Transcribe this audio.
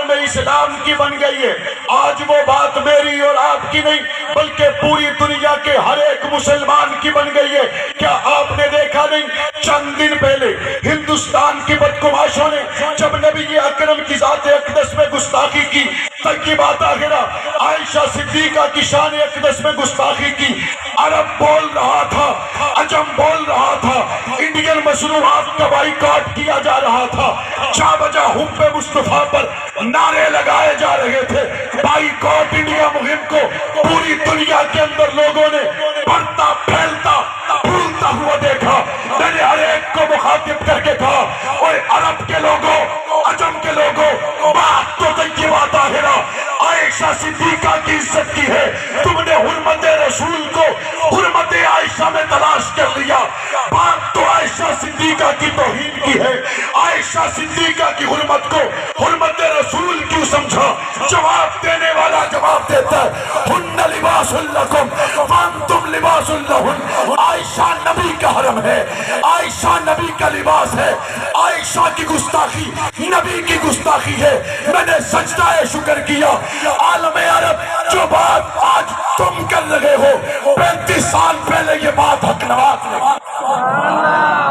عالم اسلام کی بن گئی ہے۔ آج وہ بات میری اور آپ کی نہیں بلکہ پوری دنیا کے ہر ایک مسلمان کی بن گئی ہے۔ کیا آپ نے دیکھا نہیں چند دن پہلے ہندوستان کی بدگماشوں نے جب نبی اکرم کی ذات اقدس میں گستاخی کی، طیبہ طاہرہ عائشہ صدیقہ کی شان اقدس میں گستاخی کی، عرب بول رہا تھا، عجم بول رہا تھا، انڈین مصنوعات کا بائیکاٹ کیا جا رہا تھا، جا بجا حب مصطفیٰ پر نعرے لگائے جا رہے تھے۔ بائیکاٹ انڈیا مہم کو پوری دنیا کے اندر لوگوں نے بڑھتا پھیلتا پھولتا ہوا دیکھا۔ میں نے ہر ایک کو مخاطب کر کے کہا، اوے عرب کے لوگوں، عجم کے لوگوں، بات تو طیبہ طاہرہ عائشہ صدیقہ کی عزت کی ہے، تم نے حرمت رسول کو حرمت عائشہ میں تلاش کر لیا۔ بات تو عائشہ صدیقہ کی توہین کی ہے، عائشہ صدیقہ کی حرمت کو حرمت رسول کیوں سمجھا؟ جواب دینے والا جواب دیتا ہے، ہن لباس لکم وانتم لباس لہن۔ عائشہ نبی کا حرم ہے، عائشہ نبی کا لباس ہے، عائشہ کی گستاخی نبی کی گستاخی ہے۔ میں نے سجدہ شکر کیا، عالم عرب جو بات آج تم کر رہے ہو 35 سال پہلے یہ بات حق نواز